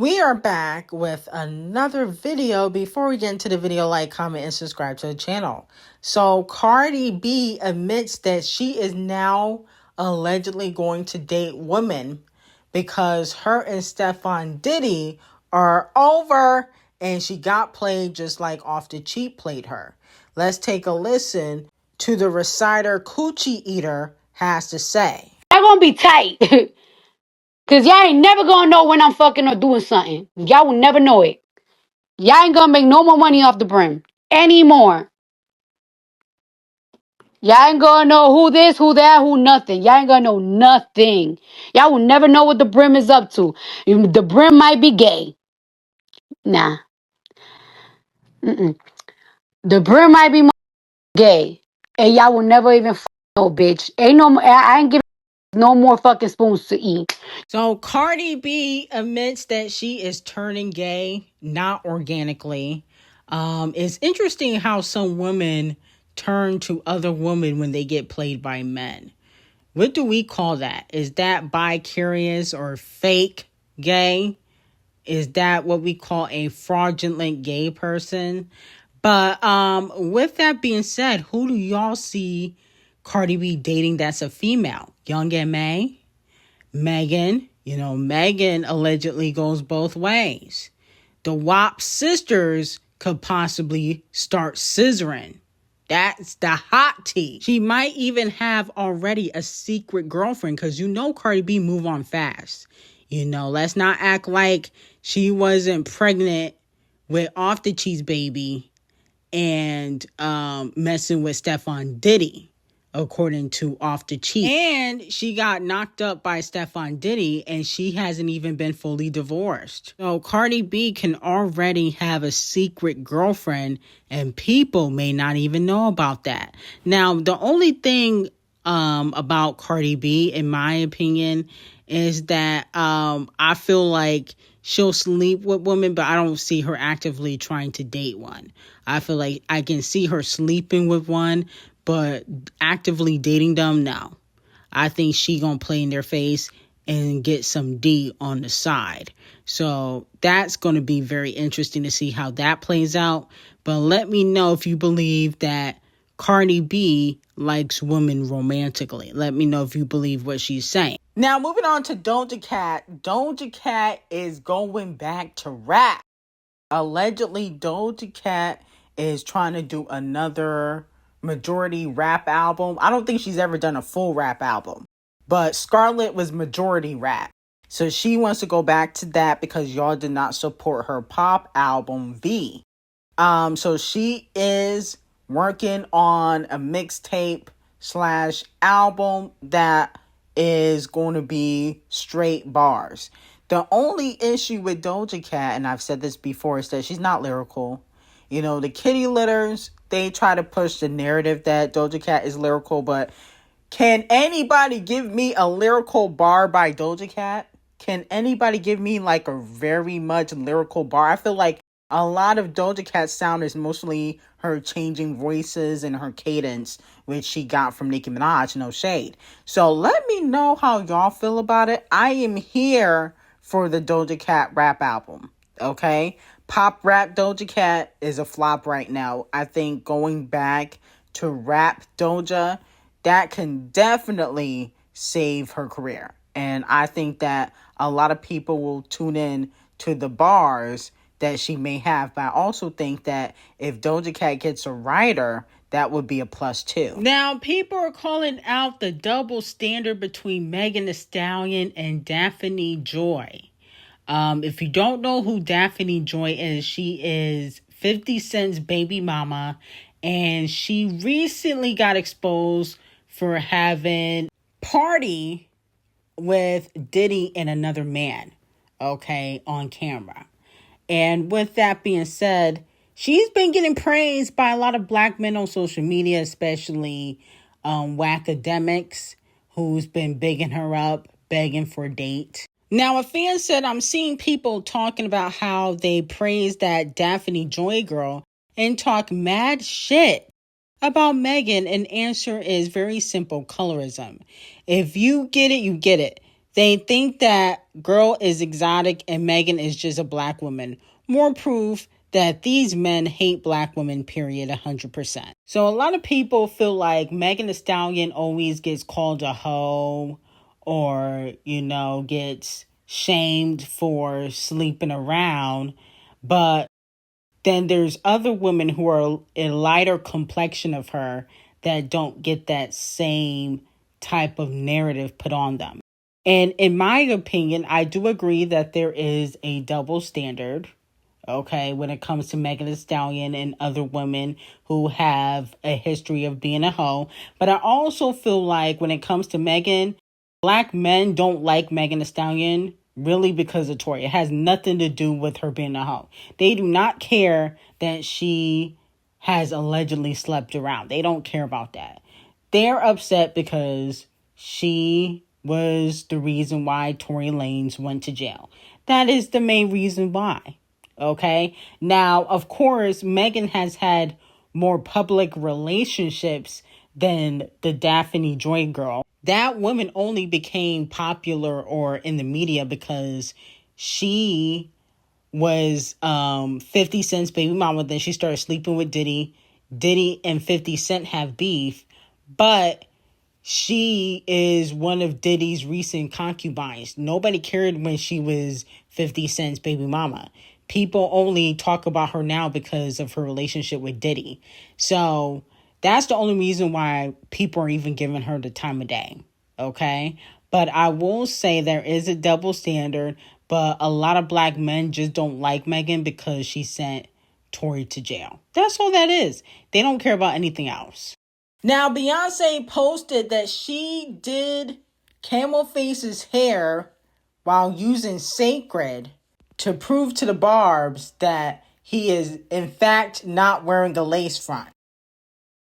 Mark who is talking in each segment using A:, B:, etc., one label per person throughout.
A: We are back with another video. Before we get into the video, like, comment, and subscribe to the channel. So Cardi B admits that she is now allegedly going to date women because her and Stefan Diddy are over and she got played just like Off the Cheap played her. Let's take a listen to the reciter Coochie Eater has to say.
B: I'm gonna be tight. Cause y'all ain't never gonna know when I'm fucking or doing something. Y'all will never know it. Y'all ain't gonna make no more money off the brim anymore. Y'all ain't gonna know who this, who that, who nothing. Y'all ain't gonna know nothing. Y'all will never know what the brim is up to. The brim might be gay. Nah. Mm-mm. The brim might be gay. And y'all will never even know, bitch. Ain't no, I ain't giving no more fucking spoons to eat.
A: So Cardi B admits that she is turning gay, not organically. It's interesting how some women turn to other women when they get played by men. What do we call that? Is that bi-curious or fake gay? Is that what we call a fraudulent gay person? But with that being said, who do y'all see Cardi B dating that's a female? Young M.A.? Megan, Megan allegedly goes both ways. The WAP sisters could possibly start scissoring. That's the hot tea. She might even have already a secret girlfriend because Cardi B move on fast. Let's not act like she wasn't pregnant with Off the Cheese baby and messing with Stefan Diddy, according to Off the Cheap. And she got knocked up by Stefan Diddy, and she hasn't even been fully divorced. So Cardi B can already have a secret girlfriend, and people may not even know about that. Now, the only thing about Cardi B, in my opinion, is that I feel like she'll sleep with women, but I don't see her actively trying to date one. I feel like I can see her sleeping with one, but actively dating them, no. I think she gonna play in their face and get some D on the side. So that's going to be very interesting to see how that plays out. But let me know if you believe that Cardi B likes women romantically. Let me know if you believe what she's saying. Now, moving on to DOJA Cat. DOJA Cat is going back to rap. Allegedly, DOJA Cat is trying to do another majority rap album. I don't think she's ever done a full rap album, but Scarlett was majority rap. So she wants to go back to that because y'all did not support her pop album V. So she is working on a mixtape / album that is going to be straight bars. The only issue with DOJA Cat, and I've said this before, is that she's not lyrical. The kitty litters, they try to push the narrative that DOJA Cat is lyrical, but can anybody give me a lyrical bar by DOJA Cat? Can anybody give me like a very much lyrical bar? I feel like a lot of DOJA Cat's sound is mostly her changing voices and her cadence, which she got from Nicki Minaj, no shade. So let me know how y'all feel about it. I am here for the DOJA Cat rap album, okay? Pop rap DOJA Cat is a flop right now. I think going back to rap DOJA, that can definitely save her career. And I think that a lot of people will tune in to the bars that she may have. But I also think that if DOJA Cat gets a writer, that would be a plus too. Now, people are calling out the double standard between Megan Thee Stallion and Daphne Joy. If you don't know who Daphne Joy is, she is 50 Cent's baby mama, and she recently got exposed for having party with Diddy and another man, okay, on camera. And with that being said, she's been getting praised by a lot of black men on social media, especially Wackademics, who's been bigging her up, begging for a date. Now, a fan said, I'm seeing people talking about how they praise that Daphne Joy girl and talk mad shit about Megan. And answer is very simple: colorism. If you get it, you get it. They think that Girl is exotic and Megan is just a black woman. More proof that these men hate black women, period, 100%. So a lot of people feel like Megan Thee Stallion always gets called a hoe or, gets shamed for sleeping around. But then there's other women who are a lighter complexion of her that don't get that same type of narrative put on them. And in my opinion, I do agree that there is a double standard, okay, when it comes to Megan Thee Stallion and other women who have a history of being a hoe. But I also feel like when it comes to Megan, black men don't like Megan Thee Stallion really because of Tory. It has nothing to do with her being a hoe. They do not care that she has allegedly slept around. They don't care about that. They're upset because she was the reason why Tory Lanez went to jail. That is the main reason why. Okay. Now, of course, Megan has had more public relationships than the Daphne Joy girl. That woman only became popular or in the media because she was 50 Cent's baby mama. Then she started sleeping with Diddy. Diddy and 50 Cent have beef, but she is one of Diddy's recent concubines. Nobody cared when she was 50 Cent's baby mama. People only talk about her now because of her relationship with Diddy. So that's the only reason why people are even giving her the time of day. Okay? But I will say there is a double standard, but a lot of black men just don't like Megan because she sent Tory to jail. That's all that is. They don't care about anything else. Now, Beyonce posted that she did Camel Face's hair while using Sacred to prove to the Barbs that he is, in fact, not wearing a lace front.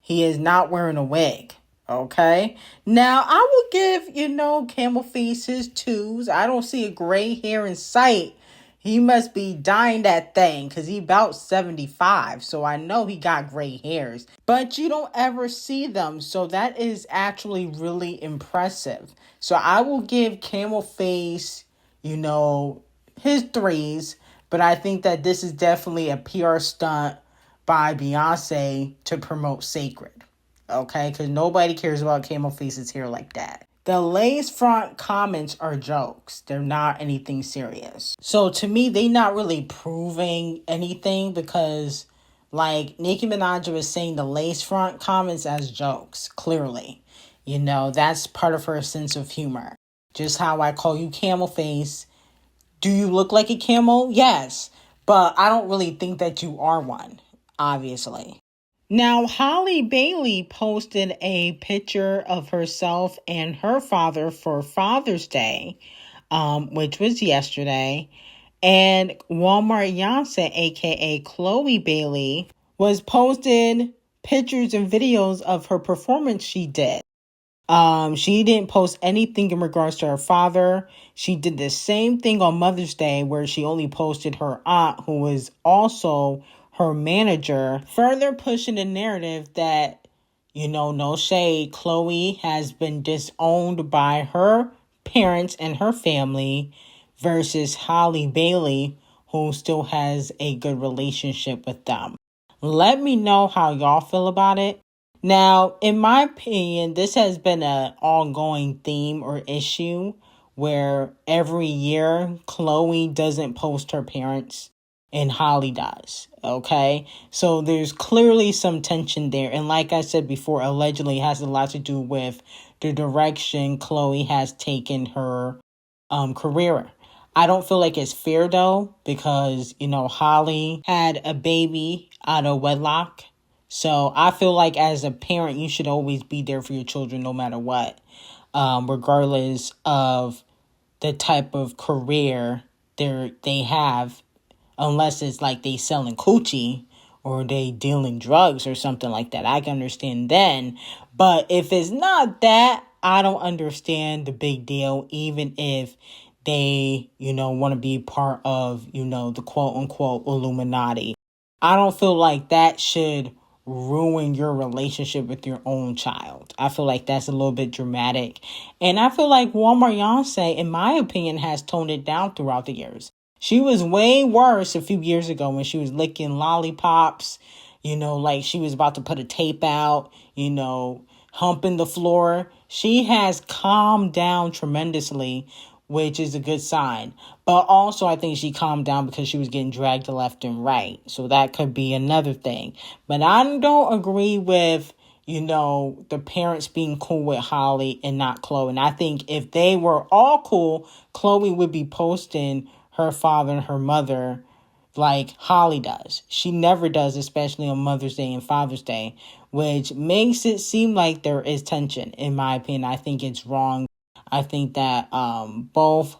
A: He is not wearing a wig. Okay? Now, I will give, Camel Face his twos. I don't see a gray hair in sight. He must be dyeing that thing because he about 75. So I know he got gray hairs. But you don't ever see them. So that is actually really impressive. So I will give Camel Face, his threes. But I think that this is definitely a PR stunt by Beyonce to promote Sacred. Okay? Because nobody cares about Camel Face's hair like that. The lace front comments are jokes. They're not anything serious. So to me, they not really proving anything because like Nicki Minaj was saying the lace front comments as jokes, clearly. That's part of her sense of humor. Just how I call you camel face. Do you look like a camel? Yes. But I don't really think that you are one, obviously. Now, Halle Bailey posted a picture of herself and her father for Father's Day, which was yesterday. And Walmart Yonce, aka Chloe Bailey, was posting pictures and videos of her performance she did. She didn't post anything in regards to her father. She did the same thing on Mother's Day where she only posted her aunt, who was also her manager, further pushing the narrative that, no shade, Chloe has been disowned by her parents and her family versus Halle Bailey, who still has a good relationship with them. Let me know how y'all feel about it. Now, in my opinion, this has been an ongoing theme or issue where every year Chloe doesn't post her parents and Holly does. Okay, so there's clearly some tension there. And like I said before, allegedly has a lot to do with the direction Chloe has taken her career. I don't feel like it's fair though, because, Holly had a baby out of wedlock. So I feel like as a parent, you should always be there for your children no matter what, regardless of the type of career they have, unless it's like they selling coochie or they dealing drugs or something like that. I can understand then. But if it's not that, I don't understand the big deal, even if they, want to be part of, the quote unquote Illuminati. I don't feel like that should ruin your relationship with your own child. I feel like that's a little bit dramatic. And I feel like Beyonce, in my opinion, has toned it down throughout the years. She was way worse a few years ago when she was licking lollipops, like she was about to put a tape out, humping the floor. She has calmed down tremendously, which is a good sign. But also, I think she calmed down because she was getting dragged left and right. So that could be another thing. But I don't agree with, the parents being cool with Holly and not Chloe. And I think if they were all cool, Chloe would be posting her father and her mother like Holly does. She never does, especially on Mother's Day and Father's Day, which makes it seem like there is tension, in my opinion. I think it's wrong. I think that both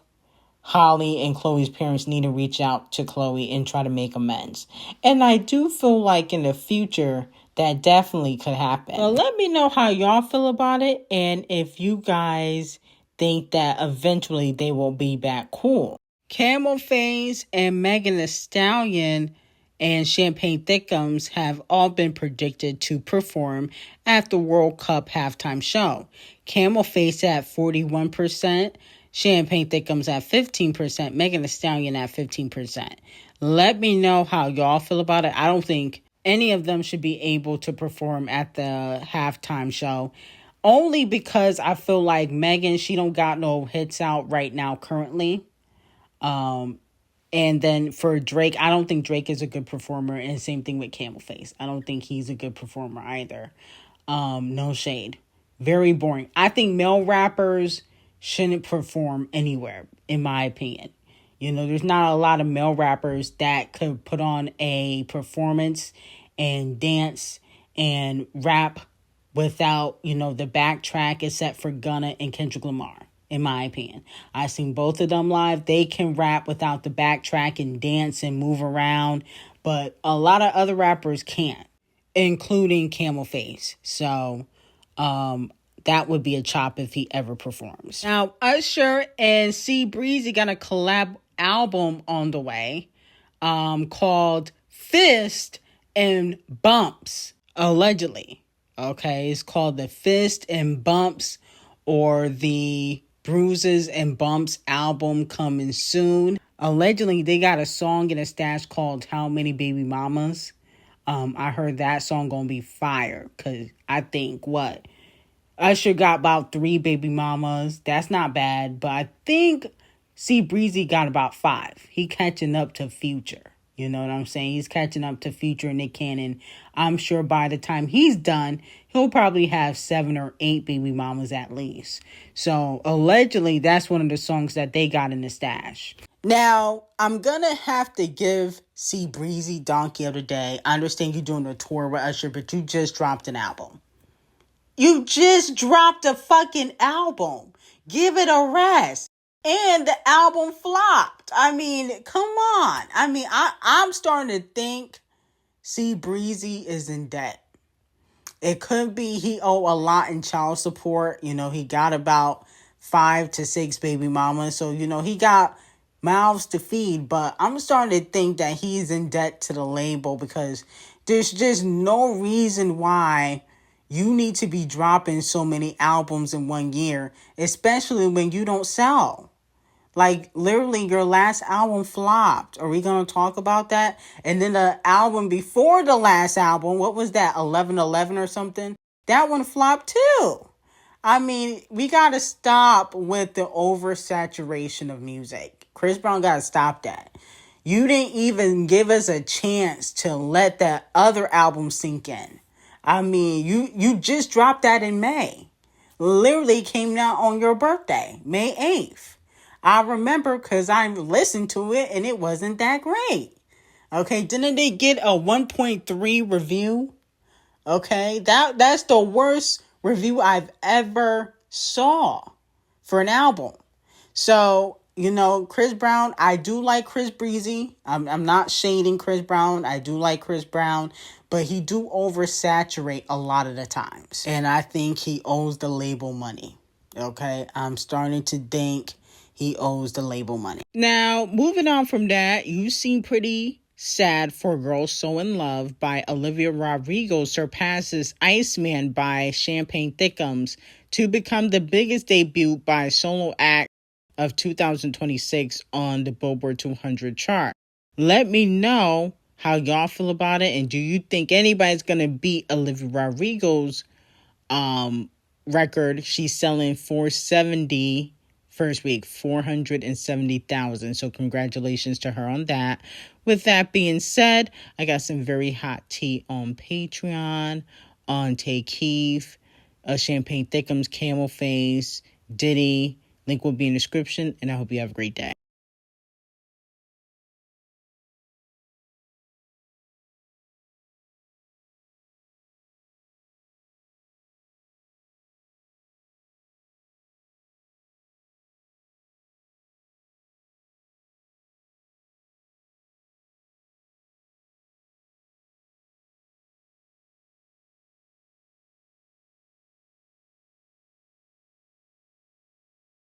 A: Holly and Chloe's parents need to reach out to Chloe and try to make amends. And I do feel like in the future that definitely could happen. Well, let me know how y'all feel about it and if you guys think that eventually they will be back cool. Camel Phase and Megan Thee Stallion and Champagne Thickums have all been predicted to perform at the World Cup halftime show. Camel Face at 41%, Champagne Thickums at 15%, Megan Thee Stallion at 15%. Let me know how y'all feel about it. I don't think any of them should be able to perform at the halftime show. Only because I feel like Megan, she don't got no hits out right now currently. And then for Drake, I don't think Drake is a good performer, and same thing with Camel Face. I don't think he's a good performer either. No shade. Very boring. I think male rappers shouldn't perform anywhere, in my opinion. There's not a lot of male rappers that could put on a performance and dance and rap without, the backtrack except for Gunna and Kendrick Lamar. In my opinion, I've seen both of them live. They can rap without the backtrack and dance and move around, but a lot of other rappers can't, including Camel Face. So, that would be a chop if he ever performs. Now, Usher and C Breezy got a collab album on the way, called Fist and Bumps, allegedly. Okay, it's called the Fist and Bumps, or the Bruises and Bumps album, coming soon. Allegedly, they got a song in a stash called How Many Baby Mamas. I heard that song gonna be fire, because I think Usher got about 3 baby mamas. That's not bad, but I think C Breezy got about 5. He catching up to Future. You know what I'm saying? He's catching up to Future and Nick Cannon. I'm sure by the time he's done, he'll probably have 7 or 8 baby mamas at least. So allegedly, that's one of the songs that they got in the stash. Now, I'm going to have to give C Breezy Donkey of the Day. I understand you're doing a tour with Usher, but you just dropped an album. You just dropped a fucking album. Give it a rest. And the album flopped. I mean, come on. I mean, I'm starting to think C Breezy is in debt. It could be he owe a lot in child support. He got about 5 to 6 baby mamas. So, he got mouths to feed. But I'm starting to think that he's in debt to the label, because there's just no reason why you need to be dropping so many albums in 1 year, especially when you don't sell. Like, literally, your last album flopped. Are we going to talk about that? And then the album before the last album, what was that, 11/11 or something? That one flopped too. I mean, we got to stop with the oversaturation of music. Chris Brown got to stop that. You didn't even give us a chance to let that other album sink in. I mean, you just dropped that in May. Literally came out on your birthday, May 8th. I remember because I listened to it and it wasn't that great. Okay, didn't they get a 1.3 review? Okay, that's the worst review I've ever saw for an album. So, Chris Brown, I do like Chris Breezy. I'm not shading Chris Brown. I do like Chris Brown, but he do oversaturate a lot of the times. And I think he owes the label money. Okay, I'm starting to think he owes the label money. Now, moving on from that, you seem pretty Sad for Girls So in Love by Olivia Rodrigo surpasses Iceman by Champagne Thickums to become the biggest debut by a solo act of 2026 on the Billboard 200 chart. Let me know how y'all feel about it, and do you think anybody's going to beat Olivia Rodrigo's record? She's selling 470 first week, 470,000. So congratulations to her on that. With that being said, I got some very hot tea on Patreon, on Tay Keith, Champagne Thickums, Camel Face, Diddy. Link will be in the description, and I hope you have a great day.